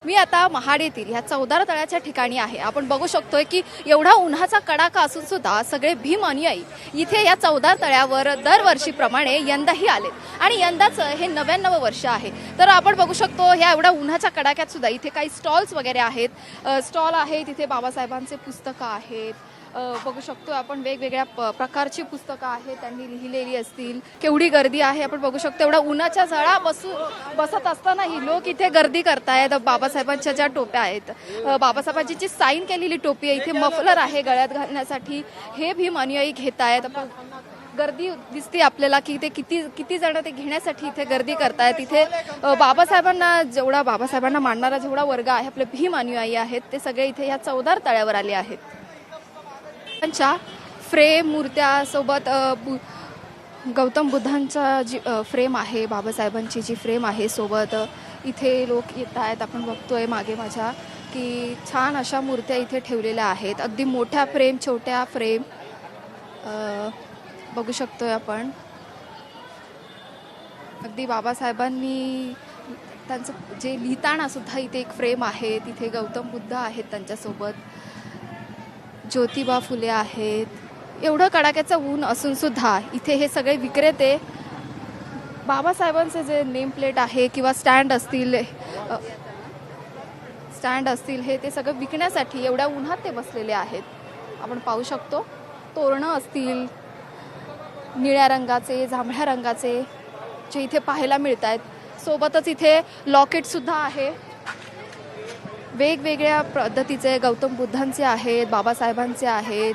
मी आता महाड येथील ह्या चौदार तळ्याच्या ठिकाणी आहे। आपण बघू शकतोय की एवढा उन्हाचा कडाका असून सुद्धा सगळे भीम अनुयायी इथे या चौदार तळ्यावर दरवर्षीप्रमाणे यंदाही आले आणि यंदाच हे 99 वर्ष आहे। तर आपण बघू शकतो ह्या एवढ्या उन्हाच्या कडाक्यात सुद्धा इथे काही स्टॉल्स वगैरे आहेत। स्टॉल आहे तिथे बाबासाहेबांचे पुस्तकं आहेत। बघू शकतो आपण वेगवेगळ्या प्रकारची पुस्तकं आहेत त्यांनी लिहिलेली असतील। केवढी गर्दी आहे आपण बघू शकतो। एवढा उन्हाच्या झळा बसत असताना ही लोक इथे गर्दी करतायत। बाबासाहेबांच्या ज्या टोप्या आहेत, बाबासाहेबांची जी साईन केलेली टोपी आहे, इथे मफलर आहे गळ्यात घालण्यासाठी, हे भीम अनुयायी घेत आहेत। गर्दी दिसते आपल्याला की ते किती जण ते घेण्यासाठी इथे गर्दी करतायत। इथे बाबासाहेबांना मानणारा जेवढा वर्ग आहे, आपले भीम अनुयायी आहेत, ते सगळे इथे या चौदार तळ्यावर आले आहेत। त्यांच्या फ्रेम मूर्त्या सोबत गौतम बुद्धांचा जी फ्रेम आहे, बाबासाहेबांची जी फ्रेम आहे सोबत इथे लोक येत आहेत। आपण बघतोय मागे माझ्या की छान अशा मूर्त्या इथे ठेवलेल्या आहेत। अगदी मोठ्या फ्रेम, छोट्या फ्रेम बघू शकतोय आपण। अगदी बाबासाहेबांनी त्यांचं जे लिहिताना सुद्धा इथे एक फ्रेम आहे। तिथे गौतम बुद्ध आहेत, त्यांच्यासोबत ज्योतिबा फुले आहेत। एवढं कडाक्याचं ऊन असून सुद्धा इथे हे सगळे विक्रेते बाबासाहेबांचे जे नेम प्लेट आहे किंवा स्टँड असतील हे ते सगळं विकण्यासाठी एवढ्या उन्हात ते बसलेले आहेत। आपण पाहू शकतो तोरणं असतील निळ्या रंगाचे, जांभळ्या रंगाचे जे इथे पाहायला मिळत आहेत। सोबतच इथे लॉकेट सुद्धा आहे, वेगवेगळ्या पद्धतीचे गौतम बुद्धांचे आहेत, बाबासाहेबांचे आहेत।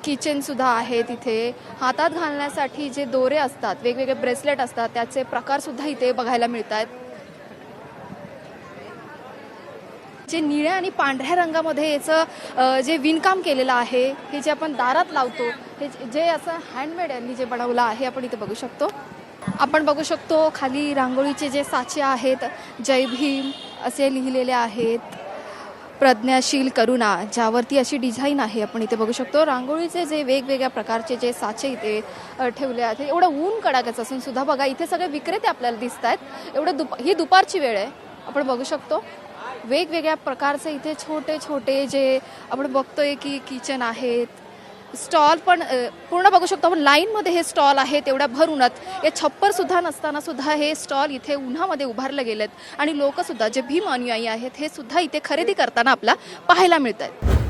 किचन सुद्धा आहे तिथे। हातात घालण्यासाठी जे दोरे असतात, वेगवेगळे ब्रेसलेट असतात, त्याचे प्रकार सुद्धा इथे बघायला मिळत आहेत। जे निळ्या आणि पांढऱ्या रंगामध्ये याचं जे विणकाम केलेलं आहे, हे जे आपण दारात लावतो, हे जे असं हँडमेड यांनी जे बनवलं आहे, आपण इथे बघू शकतो। आपण बघू शकतो खाली रांगोळीचे जे साचे आहेत, जय भीम असे लिहिलेले आहेत। प्रज्ञाशील करुणा, ज्यावरती अशी डिझाईन आहे, आपण इथे बघू शकतो। रांगोळीचे जे वेगवेगळ्या प्रकारचे जे साचे इथे ठेवले आहेत, एवढं ऊन कडाक्याचं असून सुद्धा बघा इथे सगळे विक्रेते आपल्याला दिसत आहेत। एवढं ही दुपारची वेळ आहे, आपण बघू शकतो। वेगवेगळ्या प्रकारचे इथे छोटे छोटे जे आपण बघतोय की किचन आहेत, स्टॉल पण पूर्ण बघू शकतो आपण। लाईनमध्ये हे स्टॉल आहेत एवढ्या भर उन्हात, हे छप्पर सुद्धा नसताना सुद्धा हे स्टॉल इथे उन्हामध्ये उभारले गेलेत आणि लोक सुद्धा जे भीम अनुयायी आहेत हे सुद्धा इथे खरेदी करताना आपल्याला पाहायला मिळत आहेत।